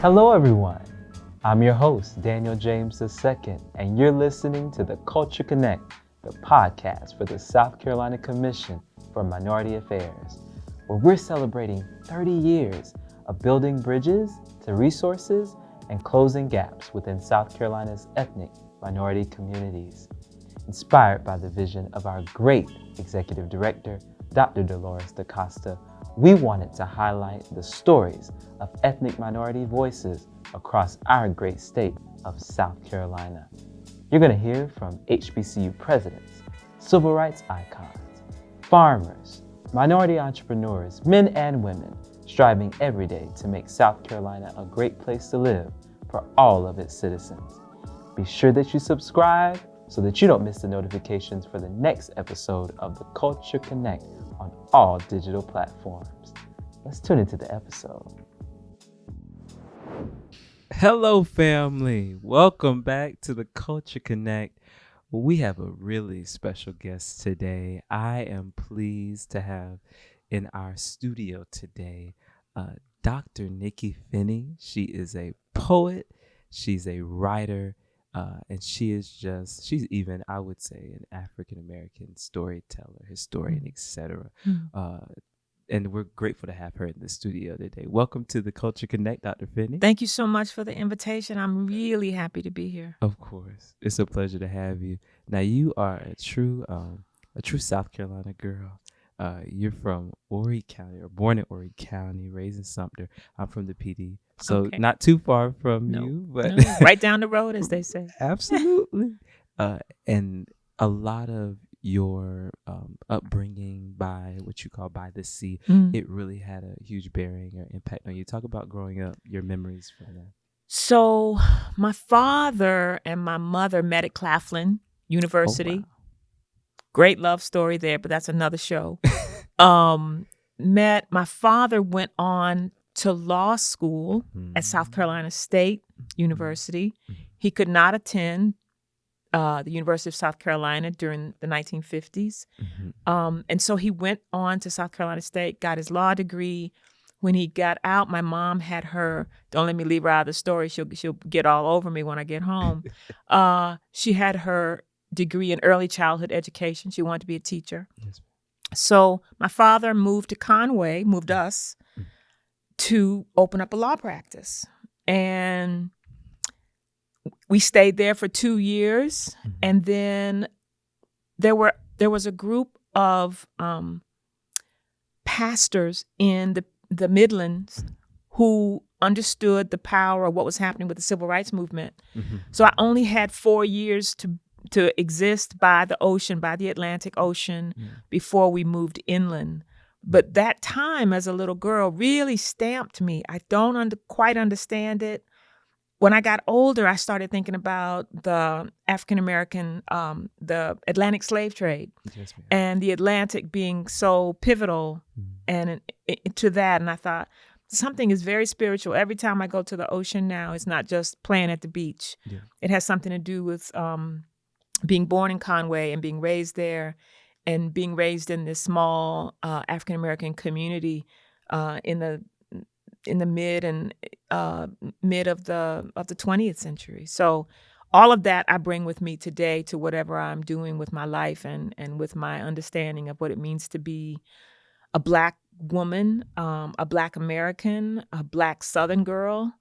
Hello, everyone. I'm your host, Daniel James II, and you're listening to The Culture Connect, the podcast for the South Carolina Commission for Minority Affairs, where we're celebrating 30 years of building bridges to resources and closing gaps within South Carolina's ethnic minority communities. Inspired by the vision of our great Executive Director, Dr. Dolores DaCosta, we wanted to highlight the stories of ethnic minority voices across our great state of South Carolina. You're going to hear from HBCU presidents, civil rights icons, farmers, minority entrepreneurs, men and women, striving every day to make South Carolina a great place to live for all of its citizens. Be sure that you subscribe so that you don't miss the notifications for the next episode of The Culture Connect on all digital platforms. Let's tune into the episode. Hello, family. Welcome back to The Culture Connect. We have a really special guest today. I am pleased to have in our studio today Dr. Nikky Finney. She is a poet, she's a writer, and she's even, I would say, an African-American storyteller, historian, etc. And we're grateful to have her in the studio today. Welcome to The Culture Connect, Dr. Finney. Thank you so much for the invitation. I'm really happy to be here. Of course. It's a pleasure to have you. Now, you are a true South Carolina girl. You're from Horry County, or born in Horry County, raised in Sumter. I'm from the PD, so not too far from you, but right down the road, as they say. Absolutely. And a lot of your upbringing by what you call by the sea, it really had a huge bearing or impact on you. Talk about growing up, your memories from that. So my father and my mother met at Claflin University. Oh, wow. Great love story there, but that's another show. My father went on to law school at South Carolina State University. He could not attend the University of South Carolina during the 1950s. And so he went on to South Carolina State, got his law degree. When he got out, my mom had her, don't let me leave her out of the story, she'll get all over me when I get home. She had her degree in early childhood education. She wanted to be a teacher. Yes. So my father moved us to open up a law practice. And we stayed there for 2 years. And then there was a group of pastors in the Midlands who understood the power of what was happening with the civil rights movement. So I only had 4 years to exist by the ocean, by the Atlantic Ocean, before we moved inland. But that time as a little girl really stamped me. I don't quite understand it. When I got older, I started thinking about the African-American, the Atlantic slave trade, and the Atlantic being so pivotal and to that. And I thought, something is very spiritual. Every time I go to the ocean now, it's not just playing at the beach. Yeah. It has something to do with being born in Conway and being raised there, and being raised in this small African-American community in the mid of the 20th century. So all of that I bring with me today to whatever I'm doing with my life and with my understanding of what it means to be a Black woman, a Black American, a Black Southern girl,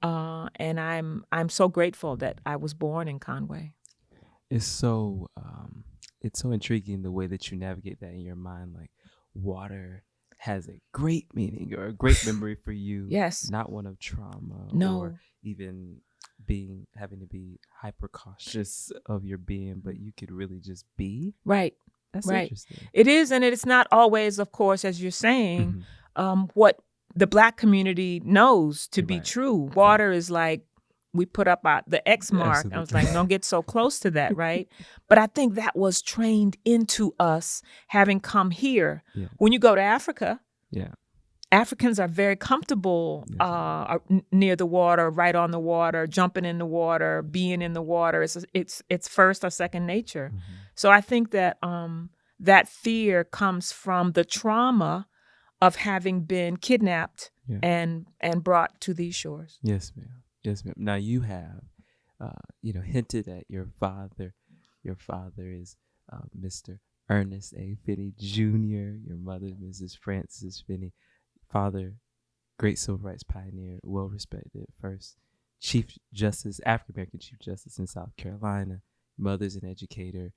and I'm so grateful that I was born in Conway. It's so intriguing the way that you navigate that in your mind. Like, water has a great meaning or a great memory for you. Yes. Not one of trauma or even having to be hyper cautious of your being, but you could really just be. Right. That's right. Interesting. It is, and it's not always, of course, as you're saying, what the Black community knows to be true. Water is like, we put up the X mark. Absolutely. I was like, don't get so close to that, right? But I think that was trained into us having come here. Yeah. When you go to Africa, Africans are very comfortable near the water, right on the water, jumping in the water, being in the water. It's first or second nature. So I think that that fear comes from the trauma of having been kidnapped Yeah. and brought to these shores. Yes, ma'am. Yes, ma'am. Now you have, hinted at your father. Your father is Mr. Ernest A. Finney Jr. Your mother, Mrs. Frances Finney. Father, great civil rights pioneer, well respected, first Chief Justice, African American Chief Justice in South Carolina. Mother's an educator.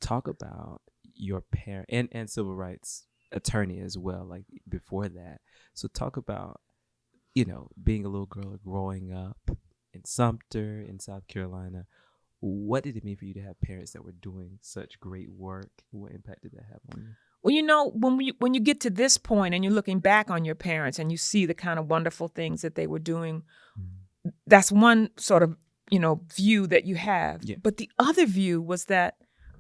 Talk about your parent and civil rights attorney as well, like before that. So talk about, being a little girl growing up in Sumter in South Carolina. What did it mean for you to have parents that were doing such great work? What impact did that have on you? Well, when you get to this point and you're looking back on your parents and you see the kind of wonderful things that they were doing, that's one sort of, view that you have. Yeah. But the other view was that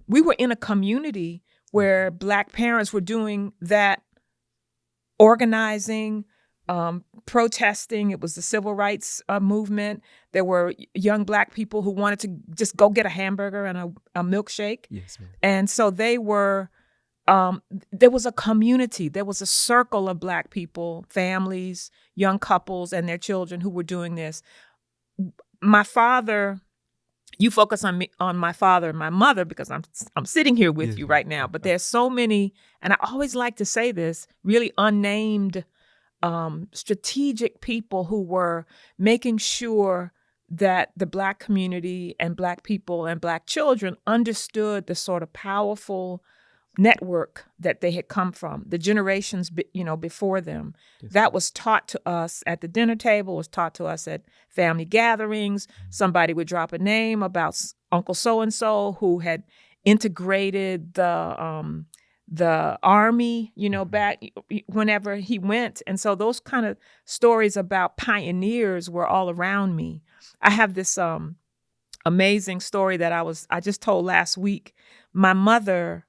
we were in a community where Black parents were doing that, organizing, protesting. It was the civil rights movement. There were young Black people who wanted to just go get a hamburger and a milkshake. Yes, ma'am. And so they were, there was a community, there was a circle of Black people, families, young couples and their children who were doing this. My father, you focus on me, on my father and my mother, because I'm sitting here with you right now, but there's so many, and I always like to say this, really unnamed strategic people who were making sure that the Black community and Black people and Black children understood the sort of powerful network that they had come from, the generations before them. Yes. That was taught to us at the dinner table, was taught to us at family gatherings. Somebody would drop a name about Uncle so-and-so who had integrated the army, back whenever he went. And so those kind of stories about pioneers were all around me. I have this amazing story that I just told last week. My mother,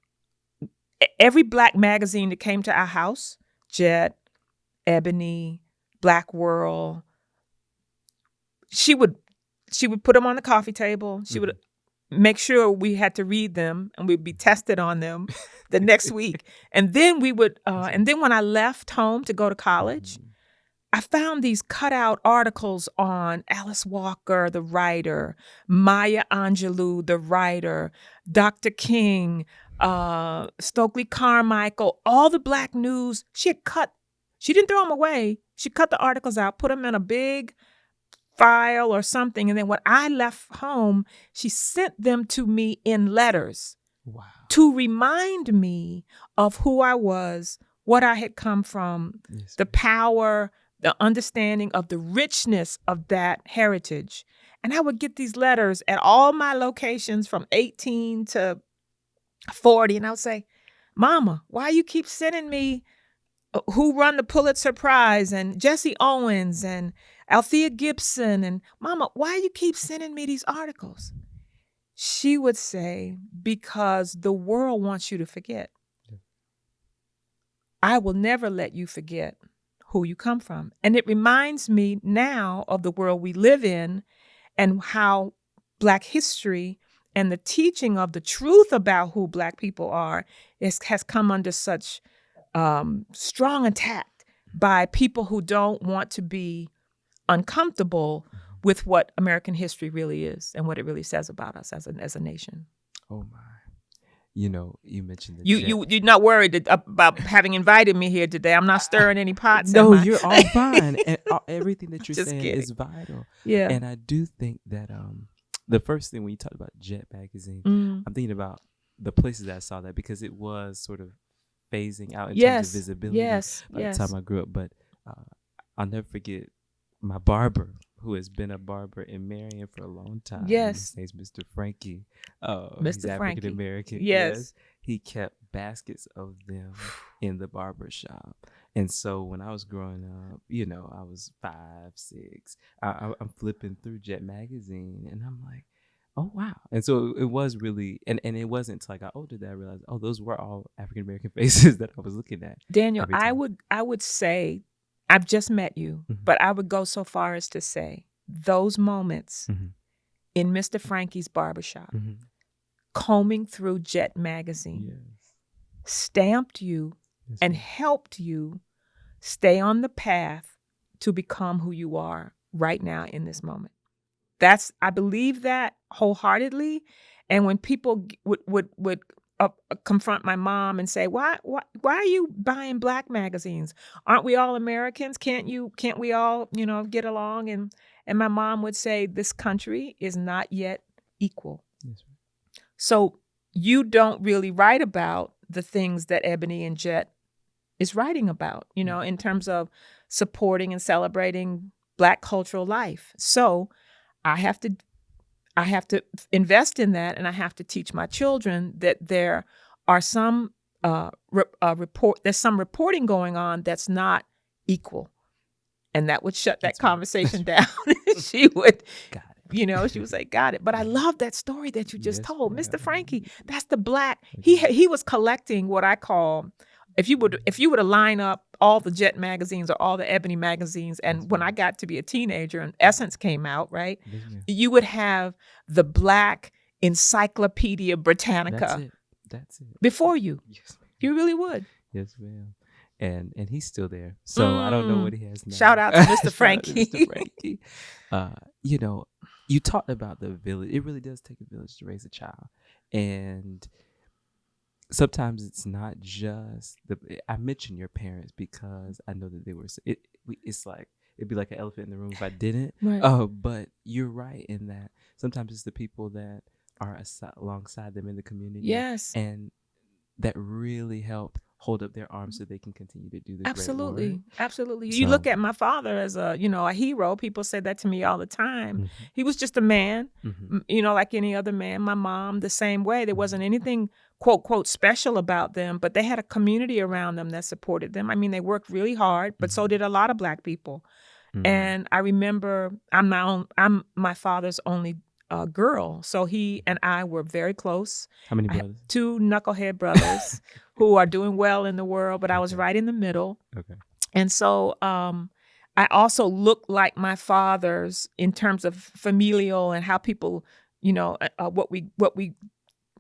every Black magazine that came to our house, Jet, Ebony, Black World, she would put them on the coffee table. She would make sure we had to read them and we'd be tested on them the next week. And then we would, and then when I left home to go to college, I found these cutout articles on Alice Walker, the writer, Maya Angelou, the writer, Dr. King, Stokely Carmichael, all the Black news. She didn't throw them away. She cut the articles out, put them in a big file or something. And then when I left home, she sent them to me in letters. Wow. To remind me of who I was, what I had come from, Yes, the power, the understanding of the richness of that heritage. And I would get these letters at all my locations from 18 to 40. And I would say, Mama, why you keep sending me who run the Pulitzer Prize and Jesse Owens and Althea Gibson? And Mama, why you keep sending me these articles? She would say, because the world wants you to forget. Yeah. I will never let you forget who you come from. And it reminds me now of the world we live in and how Black history and the teaching of the truth about who Black people are has come under such strong attack by people who don't want to be uncomfortable with what American history really is and what it really says about us as a nation. Oh my. You mentioned the you're not worried about having invited me here today. I'm not stirring any pots. No, you're all fine. And everything that you're saying kidding. is vital. Yeah. And I do think that the first thing when you talked about Jet magazine, I'm thinking about the places that I saw that, because it was sort of phasing out in terms of visibility by the time I grew up. But I'll never forget my barber, who has been a barber in Marion for a long time. Yes. His name's Mr. Frankie. Mr. He's African American. Yes. He kept baskets of them in the barber shop. And so when I was growing up, I was 5, 6. I'm flipping through Jet magazine and I'm like, oh, wow. And so it was really, and it wasn't until I got older that I realized, oh, those were all African American faces that I was looking at. Daniel, I would say, I've just met you, but I would go so far as to say those moments in Mr. Frankie's barbershop, combing through Jet magazine, stamped you and helped you stay on the path to become who you are right now in this moment. I believe that wholeheartedly. And when people would confront my mom and say, why are you buying Black magazines? Aren't we all Americans? Can't we all, get along? And my mom would say, this country is not yet equal. Yes. So you don't really write about the things that Ebony and Jet is writing about, in terms of supporting and celebrating Black cultural life. So I have to invest in that, and I have to teach my children that there are some there's some reporting going on that's not equal, and that would shut that conversation down. She would, she would say, "Got it." But I love that story that you just told, Mr. Frankie. That's the Black. He was collecting what I call. If you were to line up all the Jet magazines or all the Ebony magazines, and when I got to be a teenager and Essence came out, right, you would have the Black Encyclopedia Britannica. That's it. Before you. Yes, ma'am. You really would. Yes, ma'am. And he's still there, so I don't know what he has now. Shout out to Mr. Frankie. Mr. Frankie. You talked about the village. It really does take a village to raise a child, and sometimes it's not just I mentioned your parents because I know that they were. It's like it'd be like an elephant in the room if I didn't. Right. But you're right in that sometimes it's the people that are alongside them in the community. Yes. And that really help hold up their arms so they can continue to do this. Absolutely. Great work. Absolutely. So, you look at my father as a hero. People say that to me all the time. Mm-hmm. He was just a man, Mm-hmm. Like any other man. My mom, the same way. There wasn't anything, quote, quote, special about them, but they had a community around them that supported them. I mean, they worked really hard, but so did a lot of Black people. Mm-hmm. And I remember I'm my father's only girl. So he and I were very close. How many I brothers? have 2 knucklehead brothers who are doing well in the world, but I was right in the middle. Okay. And so I also look like my father's in terms of familial and how people, what we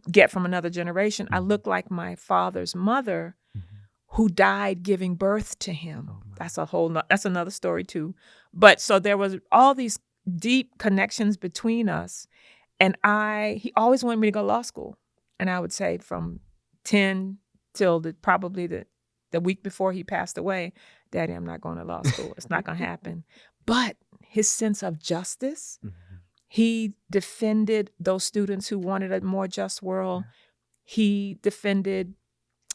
get from another generation. I look like my father's mother, who died giving birth to him. Oh, that's another story too. But so there was all these deep connections between us, and he always wanted me to go to law school, and I would say from 10 till probably the week before he passed away, Daddy, I'm not going to law school. It's not going to happen. But his sense of justice, he defended those students who wanted a more just world. He defended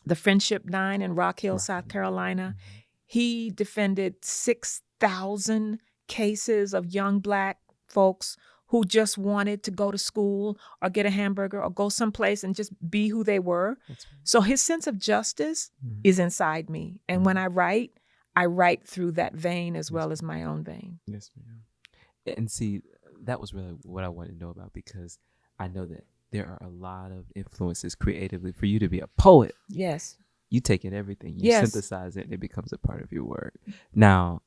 the Friendship 9 in Rock Hill, South Carolina. He defended 6,000 cases of young Black folks who just wanted to go to school or get a hamburger or go someplace and just be who they were. So his sense of justice is inside me. And when I write through that vein as well as my own vein. Yes, ma'am. And see, that was really what I wanted to know about, because I know that there are a lot of influences creatively for you to be a poet. Yes. You take in everything, you synthesize it, and it becomes a part of your work. Now,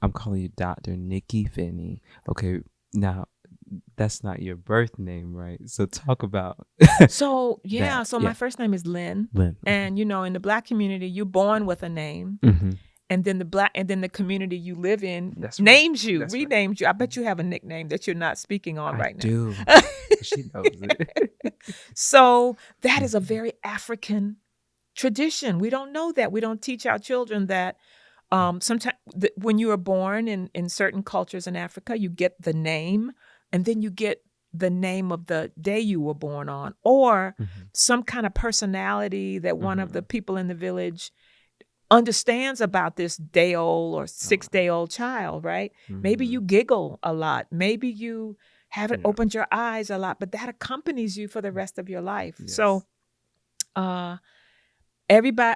I'm calling you Dr. Nikky Finney. Okay, now that's not your birth name, right? So talk about. So my first name is Lynn. And in the Black community, you're born with a name, and then the community you live in names you, renames you. I bet you have a nickname that you're not speaking on right now. I do. She knows it. So that is a very African tradition. We don't know that. We don't teach our children that. Sometimes when you are born in certain cultures in Africa, you get the name, and then you get the name of the day you were born on, or some kind of personality that one of the people in the village understands about this day-old or 6-day-old child, right? Maybe you giggle a lot. Maybe you haven't opened your eyes a lot, but that accompanies you for the rest of your life. Yes. So, everybody,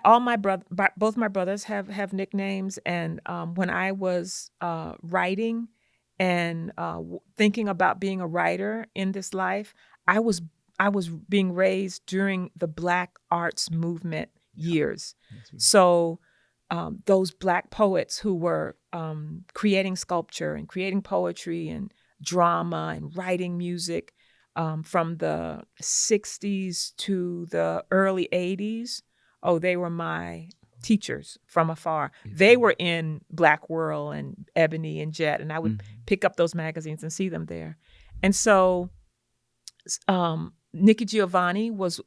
both my brothers have nicknames, and when I was writing and thinking about being a writer in this life, I was being raised during the Black arts movement years. So those Black poets who were creating sculpture and creating poetry and drama and writing music from the 60s to the early 80s. Oh, they were my teachers from afar. They were in Black World and Ebony and Jet, and I would pick up those magazines and see them there. And so Nikki Giovanni was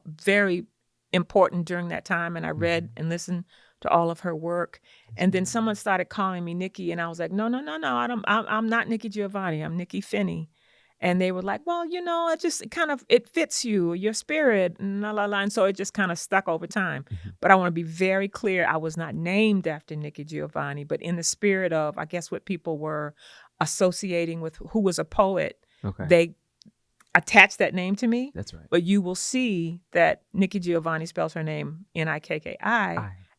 very important during that time, and I read and listened to all of her work. And then someone started calling me Nikki, and I was like, no, I'm not Nikki Giovanni. I'm Nikky Finney. And they were like, well, it fits you, your spirit, and la la la. And so it just kind of stuck over time. But I want to be very clear, I was not named after Nikki Giovanni, but in the spirit of, I guess, what people were associating with who was a poet, they attached that name to me. That's right. But you will see that Nikki Giovanni spells her name Nikki,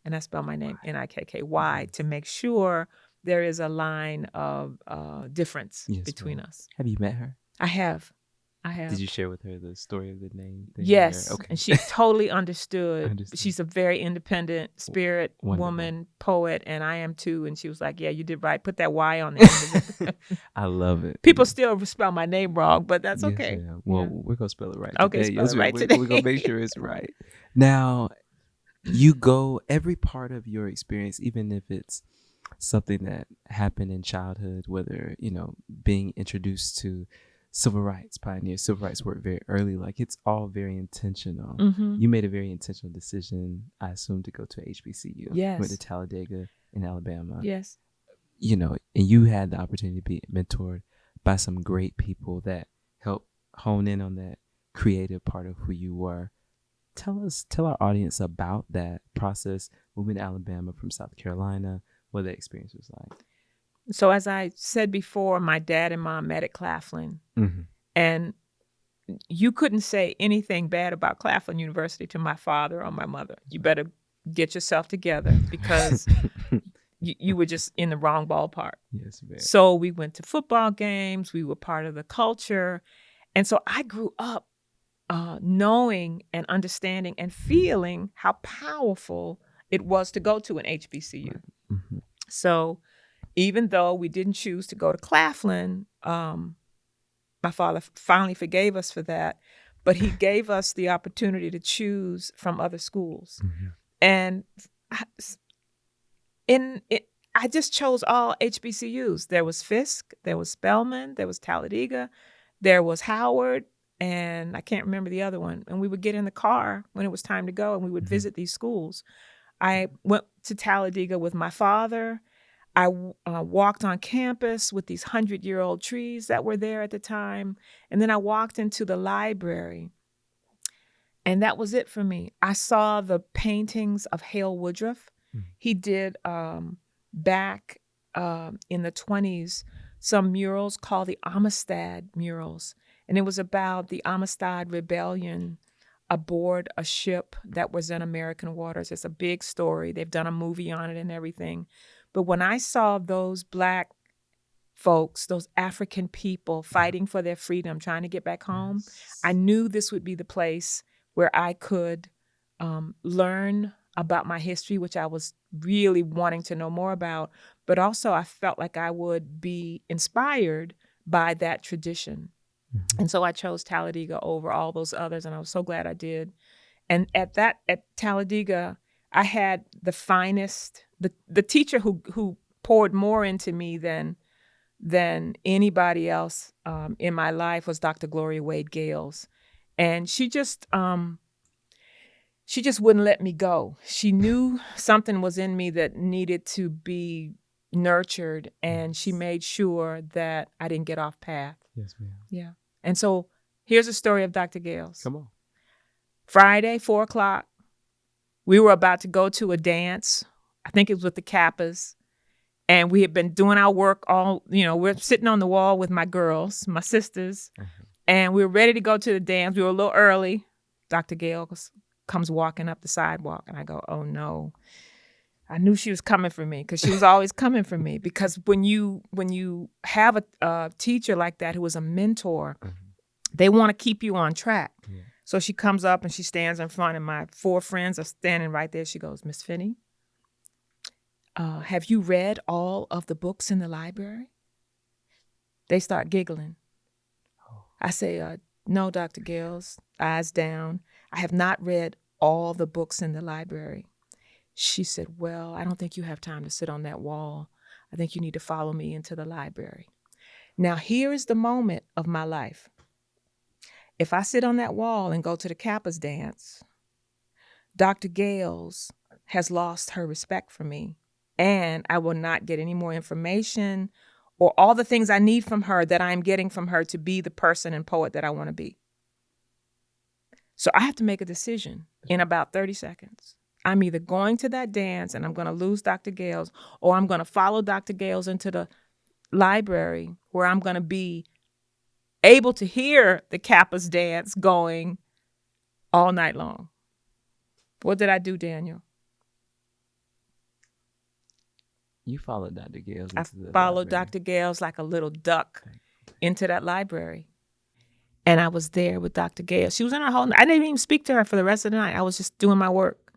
and I spell my name Nikky to make sure there is a line of difference between us. Have you met her? I have. Did you share with her the story of the name? Yes. Okay. And she totally understood. She's a very independent spirit woman, poet, and I am too. And she was like, yeah, you did right. Put that Y on the end of it. I love it. People still spell my name wrong, but that's okay. Yeah. Well, we're going to spell it right today. Spell it right today. We're going to make sure it's right. Now, you go every part of your experience, even if it's something that happened in childhood, whether, being introduced to civil rights pioneers, civil rights work very early, like it's all very intentional. You made a very intentional decision, I assume, to go to HBCU. Yes. Went to Talladega in Alabama. Yes. And you had the opportunity to be mentored by some great people that helped hone in on that creative part of who you were. Tell our audience about that process, moving to Alabama from South Carolina, what that experience was like. So as I said before, my dad and mom met at Claflin. And you couldn't say anything bad about Claflin University to my father or my mother. You better get yourself together because you were just in the wrong ballpark. Yes, very. So we went to football games. We were part of the culture. And so I grew up knowing and understanding and feeling how powerful it was to go to an HBCU. So even though we didn't choose to go to Claflin, my father finally forgave us for that, but he gave us the opportunity to choose from other schools. And I just chose all HBCUs. There was Fisk, there was Spelman, there was Talladega, there was Howard, and I can't remember the other one. And we would get in the car when it was time to go, and we would visit these schools. I went to Talladega with my father. I walked on campus with these 100-year-old trees that were there at the time. And then I walked into the library. And that was it for me. I saw the paintings of Hale Woodruff. He did, back in the 1920s, some murals called the Amistad murals. And it was about the Amistad Rebellion aboard a ship that was in American waters. It's a big story. They've done a movie on it and everything. But when I saw those Black folks, those African people fighting for their freedom, trying to get back home, I knew this would be the place where I could learn about my history, which I was really wanting to know more about. But also I felt like I would be inspired by that tradition. And so I chose Talladega over all those others, and I was so glad I did. And at Talladega, I had the finest, the teacher who poured more into me than anybody else in my life was Dr. Gloria Wade Gales. And she just wouldn't let me go. She knew something was in me that needed to be nurtured, and she made sure that I didn't get off path. Yes, ma'am. Yeah. And so here's a story of Dr. Gales. Come on. Friday, 4:00, we were about to go to a dance. I think it was with the Kappas. And we had been doing our work we're sitting on the wall with my girls, my sisters, and we were ready to go to the dance. We were a little early. Dr. Gales comes walking up the sidewalk, and I go, oh no. I knew she was coming for me because she was always coming for me. Because when you have a teacher like that who is a mentor, they want to keep you on track. Yeah. So she comes up and she stands in front, and my 4 friends are standing right there. She goes, Miss Finney, have you read all of the books in the library? They start giggling. I say, no, Dr. Gales, eyes down. I have not read all the books in the library. She said, well, I don't think you have time to sit on that wall. I think you need to follow me into the library. Now, here is the moment of my life. If I sit on that wall and go to the Kappa's dance, Dr. Gales has lost her respect for me, and I will not get any more information or all the things I need from her that I'm getting from her to be the person and poet that I want to be. So I have to make a decision in about 30 seconds. I'm either going to that dance and I'm going to lose Dr. Gales, or I'm going to follow Dr. Gales into the library where I'm going to be able to hear the Kappa's dance going all night long. What did I do, Daniel? You followed Dr. Gales into the followed library. Dr. Gales like a little duck into that library. And I was there with Dr. Gales. She was in her whole, I didn't even speak to her for the rest of the night. I was just doing my work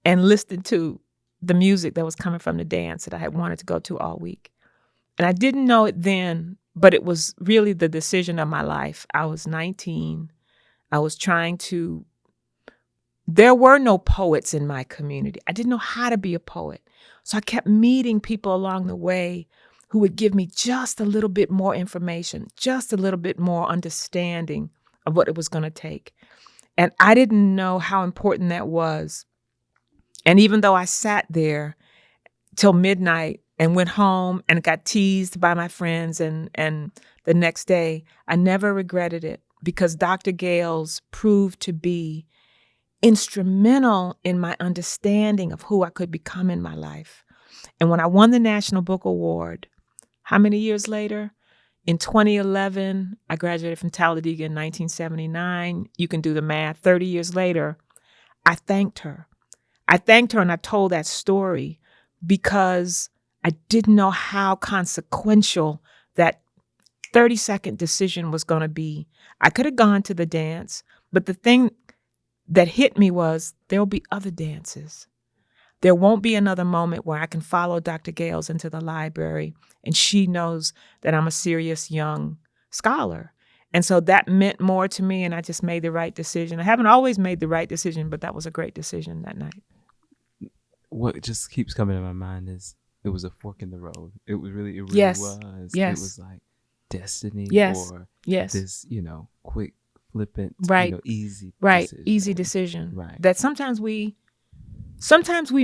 and listening to the music that was coming from the dance that I had wanted to go to all week. And I didn't know it then, but it was really the decision of my life. I was 19. I was trying to, there were no poets in my community. I didn't know how to be a poet. So I kept meeting people along the way who would give me just a little bit more information, just a little bit more understanding of what it was going to take. And I didn't know how important that was. And even though I sat there till midnight and went home and got teased by my friends and the next day, I never regretted it, because Dr. Gales proved to be instrumental in my understanding of who I could become in my life. And when I won the National Book Award, how many years later? In 2011, I graduated from Talladega in 1979. You can do the math. 30 years later, I thanked her. I thanked her and I told that story because I didn't know how consequential that 30-second decision was going to be. I could have gone to the dance, but the thing that hit me was there'll be other dances. There won't be another moment where I can follow Dr. Gales into the library and she knows that I'm a serious young scholar. And so that meant more to me, and I just made the right decision. I haven't always made the right decision, but that was a great decision that night. What just keeps coming to my mind is it was a fork in the road. It really Yes. was. Yes. It was like destiny Yes. or Yes. this, quick, flippant, Right. easy Right. decision. Easy decision. Right. That sometimes we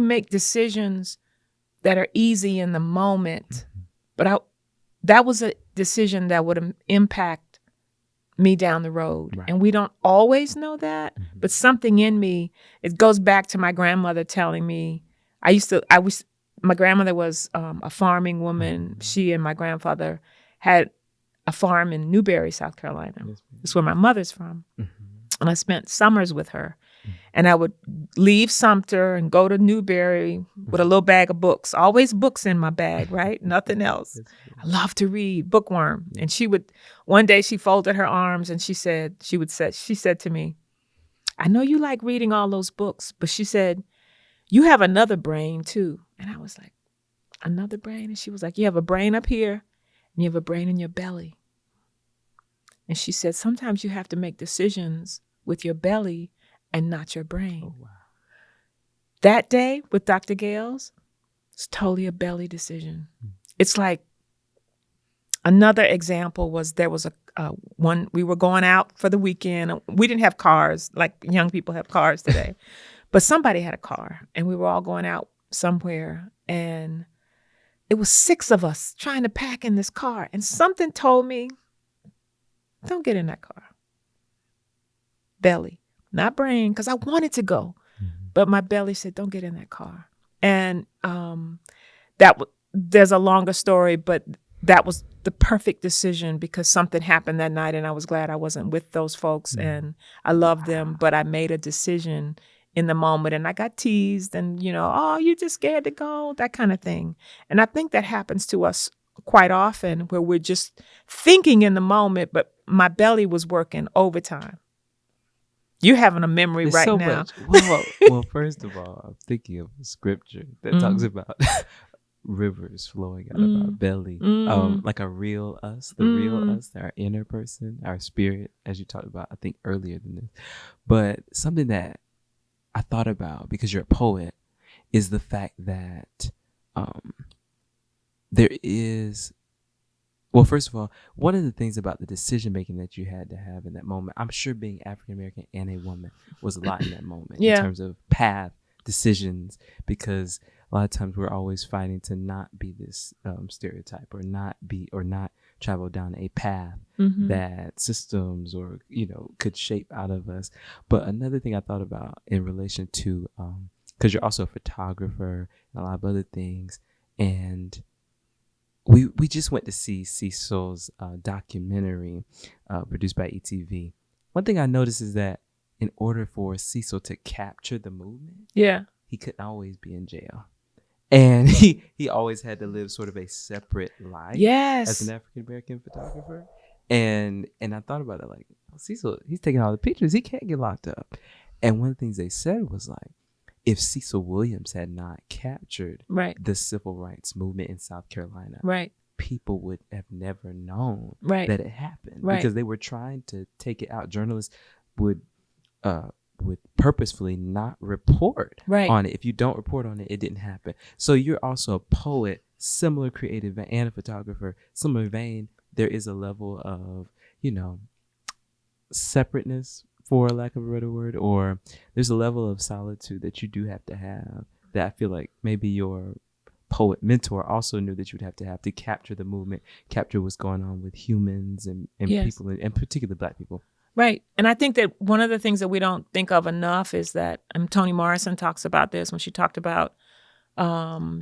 make decisions that are easy in the moment, but that was a decision that would impact me down the road. Right. And we don't always know that, but something in me, it goes back to my grandmother telling me, my grandmother was a farming woman. She and my grandfather had a farm in Newberry, South Carolina. That's where my mother's from. And I spent summers with her. And I would leave Sumter and go to Newberry with a little bag of books, always books in my bag, right? Nothing else. I love to read, bookworm. And one day she folded her arms and she said to me, I know you like reading all those books, but she said, you have another brain too. And I was like, another brain? And she was like, you have a brain up here and you have a brain in your belly. And she said, sometimes you have to make decisions with your belly and not your brain. Oh, wow. That day with Dr. Gales, it's totally a belly decision. It's like another example was there was we were going out for the weekend. We didn't have cars like young people have cars today, but somebody had a car and we were all going out somewhere and it was 6 of us trying to pack in this car and something told me, don't get in that car. Belly. Not brain, because I wanted to go, but my belly said, "Don't get in that car." And there's a longer story, but that was the perfect decision because something happened that night, and I was glad I wasn't with those folks, and I loved them, but I made a decision in the moment, and I got teased, and oh, you just scared to go, that kind of thing. And I think that happens to us quite often, where we're just thinking in the moment, but my belly was working overtime. You're having a memory There's right so now. Much. Well, first of all, I'm thinking of a scripture that talks about rivers flowing out of our belly, like a real us, the real us, our inner person, our spirit, as you talked about, I think earlier than this. But something that I thought about, because you're a poet, is the fact that there is, well, first of all, one of the things about the decision making that you had to have in that moment, I'm sure being African American and a woman was a lot in that moment in terms of path decisions, because a lot of times we're always fighting to not be this stereotype, or not travel down a path that systems or could shape out of us. But another thing I thought about in relation to because you're also a photographer and a lot of other things, and we just went to see Cecil's documentary produced by ETV. One thing I noticed is that in order for Cecil to capture the movement, he couldn't always be in jail. And he always had to live sort of a separate life as an African-American photographer. And I thought about it like, Cecil, he's taking all the pictures. He can't get locked up. And one of the things they said was like, if Cecil Williams had not captured the civil rights movement in South Carolina, people would have never known that it happened because they were trying to take it out. Journalists would purposefully not report on it. If you don't report on it, it didn't happen. So you're also a poet, similar creative, and a photographer, similar vein. There is a level of, separateness, for lack of a better word, or there's a level of solitude that you do have to have that I feel like maybe your poet mentor also knew that you'd have to capture the movement, capture what's going on with humans and people, and particularly Black people. Right. And I think that one of the things that we don't think of enough is that, Toni Morrison talks about this when she talked about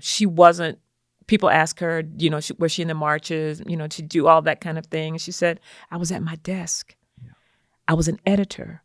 she wasn't, people ask her, was she in the marches, to do all that kind of thing. And she said, I was at my desk. I was an editor.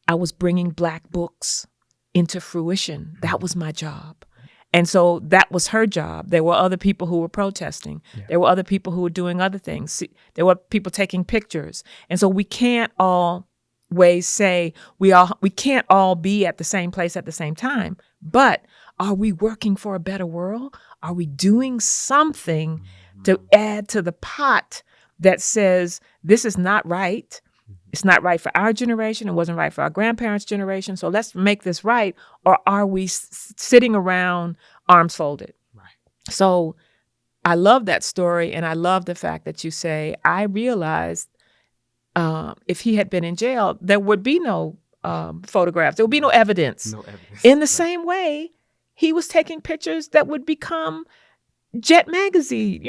I was bringing Black books into fruition. That was my job. And so that was her job. There were other people who were protesting. There were other people who were doing other things. There were people taking pictures. And so we can't always say we can't all be at the same place at the same time. But are we working for a better world? Are we doing something to add to the pot that says this is not right? It's not right for our generation. It wasn't right for our grandparents' generation. So let's make this right. Or are we sitting around arms folded? So I love that story. And I love the fact that you say, I realized if he had been in jail, there would be no photographs. There would be no evidence. In the same way, he was taking pictures that would become Jet Magazine,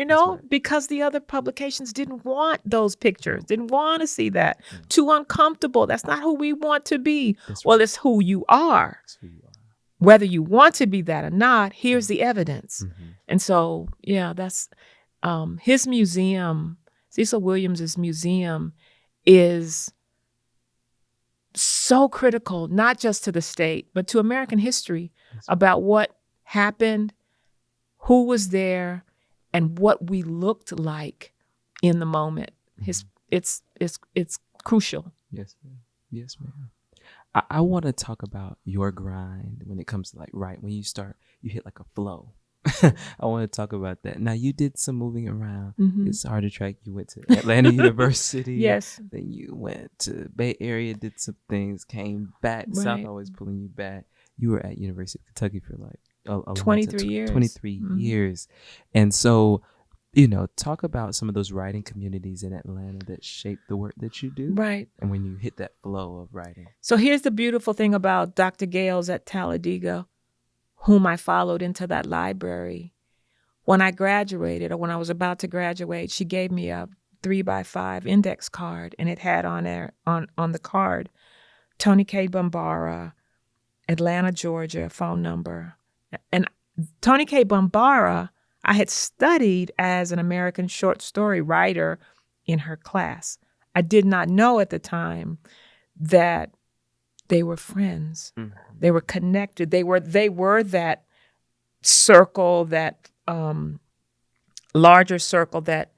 because the other publications didn't want those pictures, didn't want to see that. Too uncomfortable. That's not who we want to be. Well, it's who you are. Whether you want to be that or not, here's the evidence. And so, that's his museum, Cecil Williams's museum, is so critical, not just to the state, but to American history about what happened, who was there, and what we looked like in the moment. It's crucial. Yes, ma'am. Yes, ma'am. I want to talk about your grind when it comes to when you hit like a flow. I want to talk about that. Now, you did some moving around. It's hard to track. You went to Atlanta University. Yes. Then you went to Bay Area, did some things, came back. South always pulling you back. You were at University of Kentucky for 23 years. 23 years. And so, talk about some of those writing communities in Atlanta that shape the work that you do. Right. And when you hit that flow of writing. So here's the beautiful thing about Dr. Gales at Talladega, whom I followed into that library. When I graduated, or when I was about to graduate, she gave me a 3x5 index card, and it had on the card, Tony K. Bambara, Atlanta, Georgia, phone number. And Tony K. Bambara, I had studied as an American short story writer in her class. I did not know at the time that they were friends. They were connected. They were that circle, that larger circle that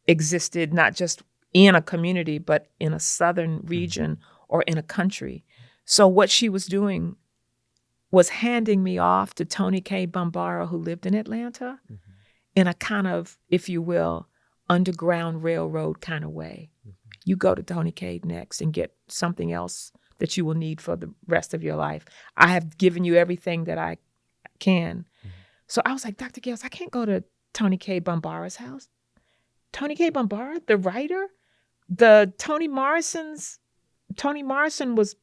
existed not just in a community, but in a southern region or in a country. So what she was doing was handing me off to Tony K. Bambara, who lived in Atlanta, in a kind of, if you will, underground railroad kind of way. You go to Tony K. next and get something else that you will need for the rest of your life. I have given you everything that I can. So I was like, Dr. Gales, I can't go to Tony K. Bambara's house. Tony K. Bambara, the writer, Toni Morrison was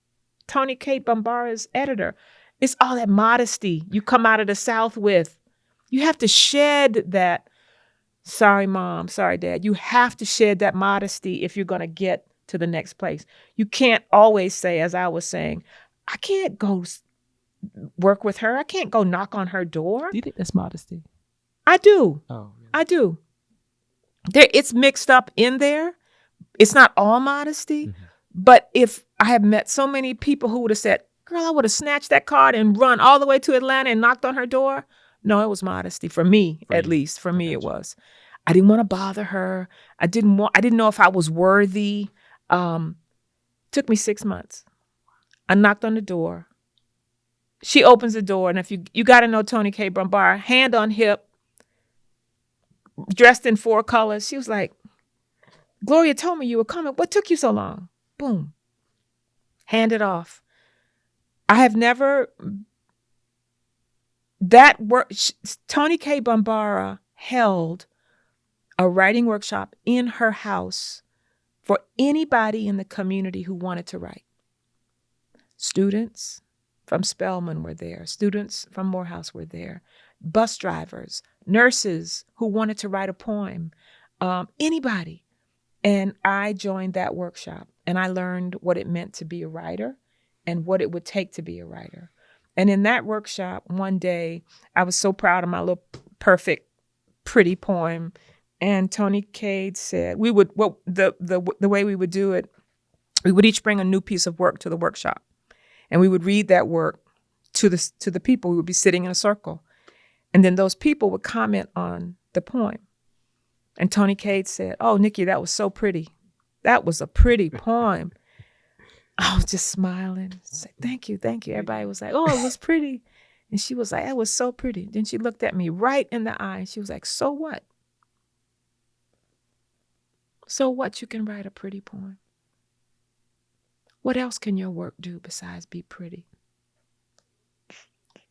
Tony K. Bambara's editor. It's all that modesty you come out of the South with. You have to shed that. Sorry, Mom. Sorry, Dad. You have to shed that modesty if you're going to get to the next place. You can't always say, as I was saying, I can't go work with her. I can't go knock on her door. Do you think that's modesty? I do. Oh, really? I do. It's mixed up in there. It's not all modesty. But if I have met so many people who would have said, girl, I would have snatched that card and run all the way to Atlanta and knocked on her door. No, it was modesty for me, at least. For me, it was. I didn't want to bother her. I didn't know if I was worthy. Took me 6 months. I knocked on the door. She opens the door, and if you got to know Tony K. Bambara, hand on hip, dressed in 4 colors. She was like, Gloria told me you were coming. What took you so long? Boom. Hand it off. I have never, Tony K. Bambara held a writing workshop in her house for anybody in the community who wanted to write. Students from Spelman were there. Students from Morehouse were there. Bus drivers, nurses who wanted to write a poem, anybody. And I joined that workshop, and I learned what it meant to be a writer and what it would take to be a writer. And in that workshop, one day, I was so proud of my little perfect, pretty poem. And Tony Cade said, the way we would do it, we would each bring a new piece of work to the workshop. And we would read that work to the people. We would be sitting in a circle. And then those people would comment on the poem. And Tony Cade said, oh, Nikky, that was so pretty. That was a pretty poem. I was just smiling. Said, thank you, thank you. Everybody was like, oh, it was pretty. And she was like, that was so pretty. Then she looked at me right in the eye. She was like, so what? So what? You can write a pretty poem. What else can your work do besides be pretty?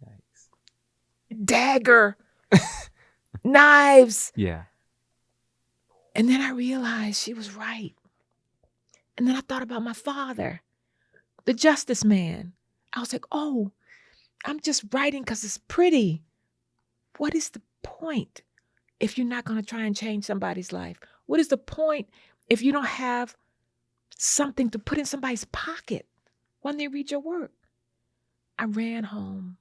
Nice. Dagger. Knives. Yeah. And then I realized she was right. And then I thought about my father, the justice man. I was like, oh, I'm just writing because it's pretty. What is the point if you're not going to try and change somebody's life? What is the point if you don't have something to put in somebody's pocket when they read your work? I ran home.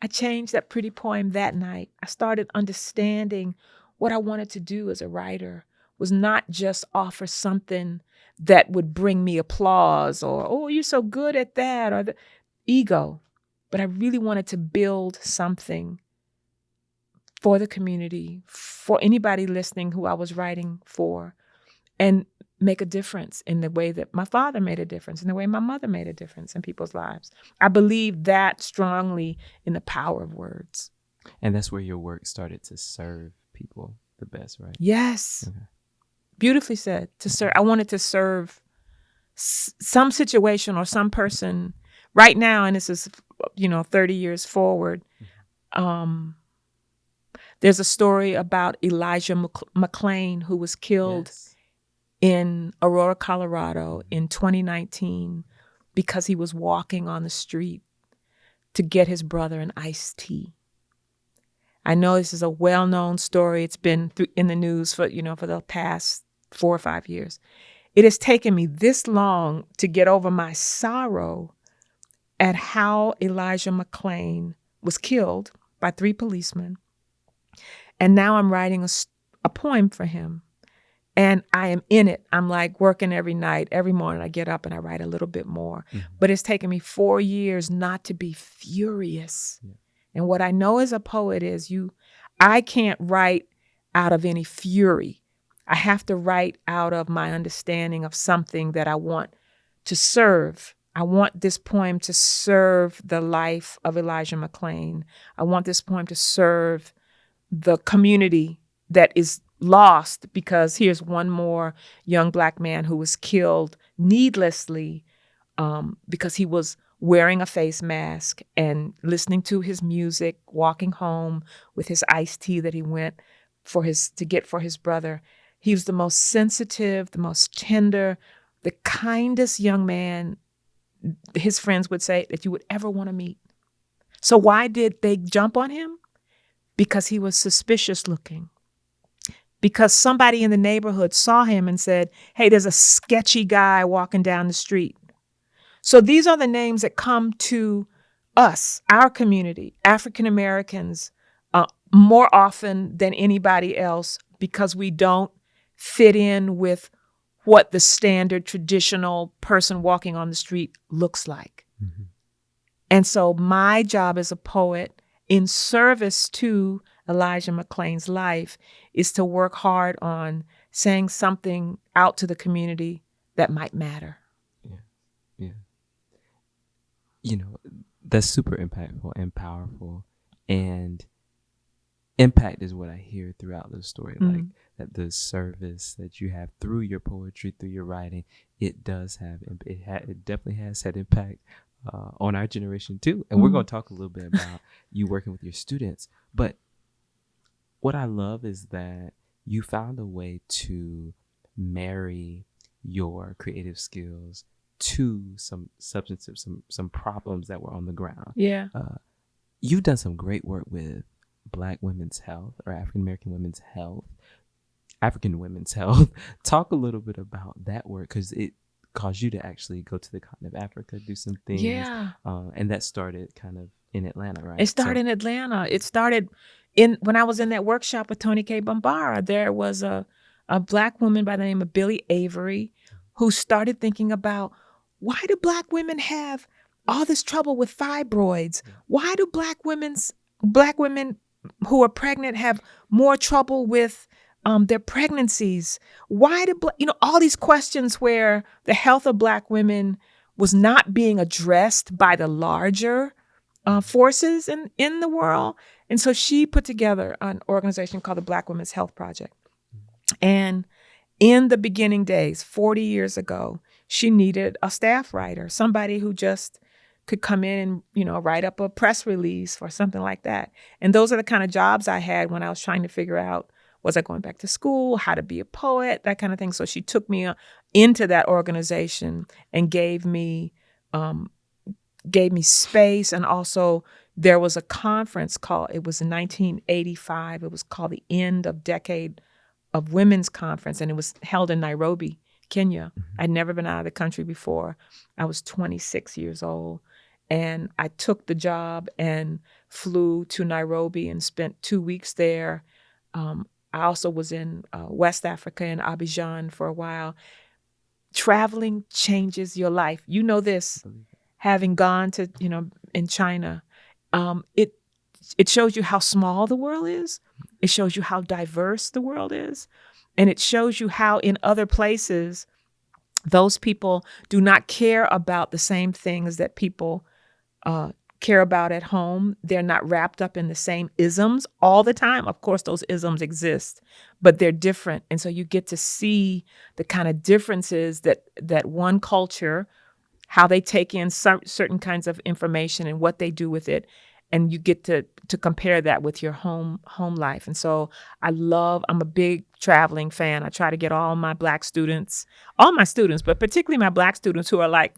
I changed that pretty poem that night. I started understanding what I wanted to do as a writer was not just offer something that would bring me applause or, oh, you're so good at that, or the ego. But I really wanted to build something for the community, for anybody listening who I was writing for, and make a difference in the way that my father made a difference, in the way my mother made a difference in people's lives. I believe that strongly in the power of words. And that's where your work started to serve people the best, right? Yes. Okay. Beautifully said. To serve. I wanted to serve some situation or some person right now, and this is, 30 years forward. There's a story about Elijah McClain, who was killed in Aurora, Colorado in 2019 because he was walking on the street to get his brother an iced tea. I know this is a well-known story. It's been in the news for the past 4 or 5 years. It has taken me this long to get over my sorrow at how Elijah McClain was killed by 3 policemen. And now I'm writing a poem for him. And I am in it. I'm like working every night. Every morning I get up and I write a little bit more. Mm-hmm. But it's taken me 4 years not to be furious. Yeah. And what I know as a poet is I can't write out of any fury. I have to write out of my understanding of something that I want to serve. I want this poem to serve the life of Elijah McClain. I want this poem to serve the community that is lost because here's one more young Black man who was killed needlessly because he was wearing a face mask and listening to his music, walking home with his iced tea that he went to get for his brother. He was the most sensitive, the most tender, the kindest young man, his friends would say, that you would ever want to meet. So why did they jump on him? Because he was suspicious looking. Because somebody in the neighborhood saw him and said, hey, there's a sketchy guy walking down the street. So these are the names that come to us, our community, African Americans, more often than anybody else, because we don't fit in with what the standard traditional person walking on the street looks like. Mm-hmm. And so my job as a poet, in service to Elijah McClain's life, is to work hard on saying something out to the community that might matter. Yeah. You know, that's super impactful and powerful. And impact is what I hear throughout the story. Mm-hmm. Like that the service that you have through your poetry, through your writing, it does have, it definitely has had impact on our generation too. And we're going to talk a little bit about you working with your students. But what I love is that you found a way to marry your creative skills to some substantive, some problems that were on the ground. Yeah. You've done some great work with Black women's health, or African American women's health, African women's health. Talk a little bit about that work, because it caused you to actually go to the continent of Africa, do some things. Yeah. And that started kind of in Atlanta, right? It started in Atlanta. It started when I was in that workshop with Tony K. Bambara. There was a Black woman by the name of Billie Avery who started thinking about, why do Black women have all this trouble with fibroids? Why do Black women who are pregnant have more trouble with their pregnancies? Why do all these questions where the health of Black women was not being addressed by the larger forces in the world? And so she put together an organization called the Black Women's Health Project. And in the beginning days, 40 years ago, she needed a staff writer, somebody who just could come in and, write up a press release or something like that. And those are the kind of jobs I had when I was trying to figure out, was I going back to school, how to be a poet, that kind of thing. So she took me into that organization and gave me space. And also there was a conference it was in 1985. It was called the End of Decade of Women's Conference. And it was held in Nairobi, Kenya. I'd never been out of the country before. I was 26 years old. And I took the job and flew to Nairobi and spent 2 weeks there. I also was in West Africa in Abidjan for a while. Traveling changes your life. You know this, having gone to, in China. It shows you how small the world is. It shows you how diverse the world is. And it shows you how in other places, those people do not care about the same things that people care about at home. They're not wrapped up in the same isms all the time. Of course, those isms exist, but they're different. And so you get to see the kind of differences that one culture, how they take in certain kinds of information and what they do with it. And you get to compare that with your home life. And so I'm a big traveling fan. I try to get all my students, but particularly my Black students who are like,